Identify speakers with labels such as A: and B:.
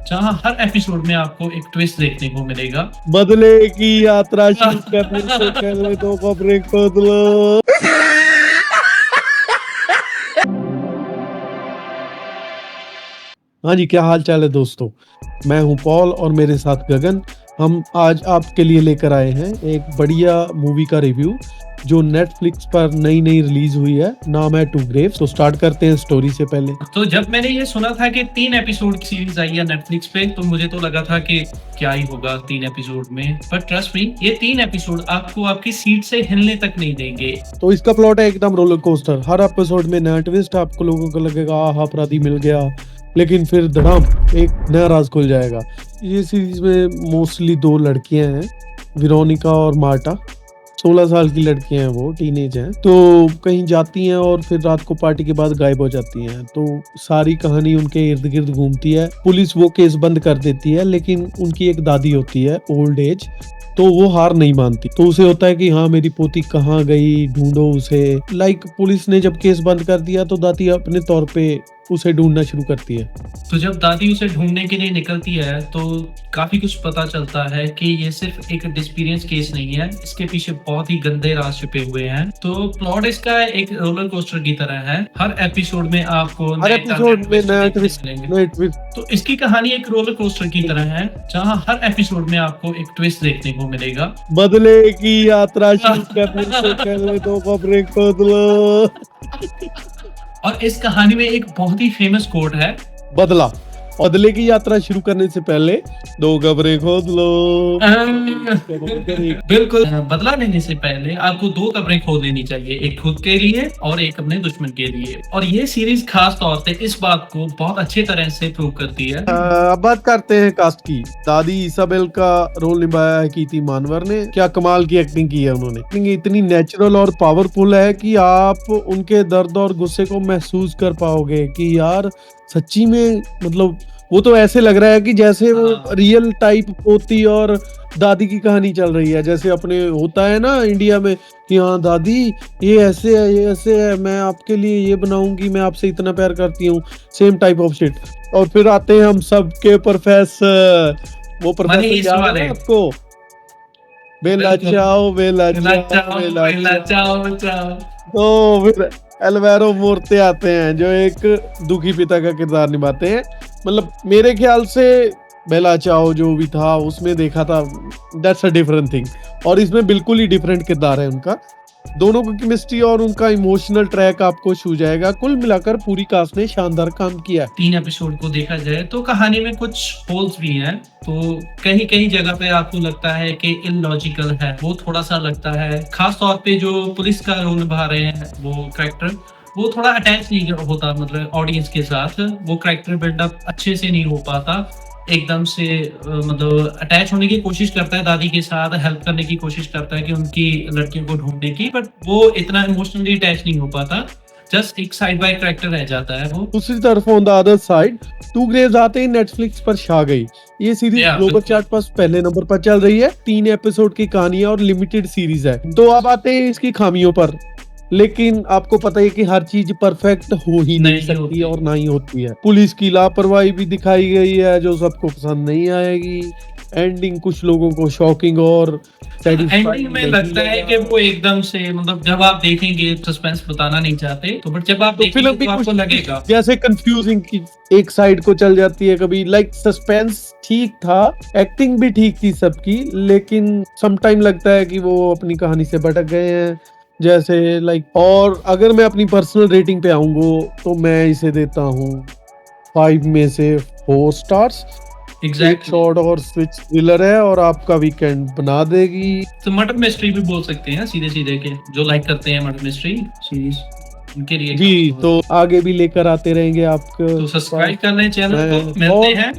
A: जहां हर एपिसोड में आपको एक ट्विस्ट देखने को मिलेगा।
B: बदले की यात्रा शुरू करने से पहले दो खबरें खोद लो। हाँ जी, क्या हाल चाल है दोस्तों। मैं हूं पॉल और मेरे साथ गगन। हम आज आपके लिए लेकर आए हैं एक बढ़िया मूवी का रिव्यू जो नेटफ्लिक्स पर नई रिलीज हुई है। नाम है टू ग्रेव्स। तो स्टार्ट करते हैं स्टोरी से पहले।
A: तो जब मैंने ये सुना था कि 3 एपिसोड की सीरीज आई है नेटफ्लिक्स पे, तो मुझे तो लगा था कि क्या ही होगा 3 एपिसोड में। पर ट्रस्ट मी, ये 3 एपिसोड आपको आपकी सीट से हिलने तक नहीं देंगे।
B: तो इसका प्लॉट है एकदम रोलर कोस्टर। हर एपिसोड में नया ट्विस्ट। आपको लोगों को लगेगा आहा अपराधी मिल गया, लेकिन फिर धड़ाम एक नया राज खुल जाएगा। ये सीरीज में मोस्टली 2 लड़कियां हैं, वेरोनिका और मार्टा। 16 साल की लड़कियां हैं, वो टीनेज हैं। तो कहीं जाती हैं और फिर रात को पार्टी के बाद गायब हो जाती हैं। तो सारी कहानी उनके इर्द गिर्द घूमती है। पुलिस वो केस बंद कर देती है, लेकिन उनकी एक दादी होती है ओल्ड एज, तो वो हार नहीं मानती। तो उसे होता है कि हाँ मेरी पोती कहाँ गई, ढूंढो उसे। पुलिस ने जब केस बंद कर दिया तो दादी अपने तौर पे उसे ढूंढना शुरू करती है।
A: तो जब दादी उसे ढूंढने के लिए निकलती है तो काफी कुछ पता चलता है कि ये सिर्फ एक डिस्पीरियंस केस नहीं है, इसके पीछे बहुत ही गंदे राज छुपे हुए हैं। तो प्लॉट इसका एक रोलर कोस्टर की तरह है। हर एपिसोड में आपको
B: नया ट्विस्ट
A: मिलेंगे। तो इसकी कहानी एक रोलर कोस्टर की तरह है, जहां हर एपिसोड में आपको एक ट्विस्ट देखने को मिलेगा।
B: बदले की यात्रा शुरू करने से पहले दो खबरें खोद लो।
A: और इस कहानी में एक बहुत ही फेमस कोट है,
B: बदले की यात्रा शुरू करने से पहले 2 खबरें खोद लो।
A: बिल्कुल। बदला लेने से पहले आपको 2 खबरें खोद लेनी चाहिए, एक खुद के लिए और एक अपने दुश्मन के लिए। और ये सीरीज खास तौर पे इस बात को बहुत अच्छे तरह से प्रूव करती है।
B: अब बात करते हैं कास्ट की। दादी इसाबेल का रोल निभाया है कीर्ति मानवर ने। क्या कमाल की एक्टिंग की है उन्होंने। एक्टिंग इतनी नेचुरल और पावरफुल है कि आप उनके दर्द और गुस्से को महसूस कर पाओगे कि यार सच्ची में, मतलब वो तो ऐसे लग रहा है कि जैसे वो रियल टाइप पोती और दादी की कहानी चल रही है। जैसे अपने होता है ना इंडिया में कि हाँ दादी ये ऐसे है, ये ऐसे है, मैं आपके लिए ये बनाऊंगी, मैं आपसे इतना प्यार करती हूँ, सेम टाइप ऑफ शिट। और फिर आते हैं हम सबके प्रोफेसर। वो प्रोफेसर याद है आपको? बेला चाओ, बेला चाओ, बेला चाओ। तो फिर एल्वेरो मोर्ते आते हैं जो एक दुखी पिता का किरदार निभाते हैं। मतलब मेरे ख्याल से बेला चाओ जो भी था उसमें देखा था, दैट्स अ डिफरेंट थिंग। और इसमें बिल्कुल ही डिफरेंट किरदार है उनका। दोनों की केमिस्ट्री और उनका इमोशनल ट्रैक आपको छू जाएगा। कुल मिलाकर पूरी कास्ट ने शानदार काम किया।
A: 3 एपिसोड को देखा जाए तो कहानी में कुछ होल्स भी हैं। तो कहीं कहीं जगह पे आपको लगता है कि इलॉजिकल है, वो थोड़ा सा लगता है। खास तौर पे जो पुलिस का रोल निभा रहे हैं वो कैरेक्टर, वो थोड़ा अटैच नहीं होता, मतलब ऑडियंस के साथ वो कैरेक्टर बिल्डअप अच्छे से नहीं हो पाता। एकदम से मतलब अटैच होने की कोशिश करता है दादी के साथ, हेल्प करने की कोशिश करता है कि उनकी लड़कियों को ढूंढने की, बट वो इतना इमोशनली अटैच नहीं हो पाता। जस्ट एक साइड बाय कैरेक्टर रह जाता है वो।
B: दूसरी तरफ on the other side two graves आते ही नेटफ्लिक्स पर छा गई। ये सीरीज ग्लोबल चार्ट पर पहले नंबर पर चल रही है। 3 एपिसोड की कहानी है और लिमिटेड सीरीज है। तो अब आते हैं इसकी खामियों पर। लेकिन आपको पता है कि हर चीज परफेक्ट हो ही नहीं सकती और ना ही होती है। पुलिस की लापरवाही भी दिखाई गई है जो सबको पसंद नहीं आएगी। एंडिंग कुछ लोगों को शॉकिंग और
A: एंडिंग में लगता है कि वो एकदम से, मतलब जब आप देखेंगे, सस्पेंस बताना नहीं चाहते तो, बट जब आप देखेंगे तो आपको लगेगा
B: जैसे कंफ्यूजिंग की एक साइड को चल जाती है कभी। सस्पेंस ठीक था, एक्टिंग भी ठीक थी सबकी, लेकिन सम टाइम लगता है कि वो अपनी कहानी से भटक गए हैं। जैसे और अगर मैं अपनी पर्सनल रेटिंग पे आऊंगा तो मैं इसे देता हूँ 5 में से 4 स्टार्स। एक शॉर्ट और स्विच थ्रिलर है और आपका वीकेंड बना देगी।
A: तो मर्डर मिस्ट्री भी बोल सकते हैं सीधे सीधे के, जो लाइक करते हैं मर्डर मिस्ट्री सीरीज उनके लिए।
B: जी, तो आगे भी लेकर आते रहेंगे आपको।
A: तो सब्सक्राइब कर लें चैनल को। मिलते हैं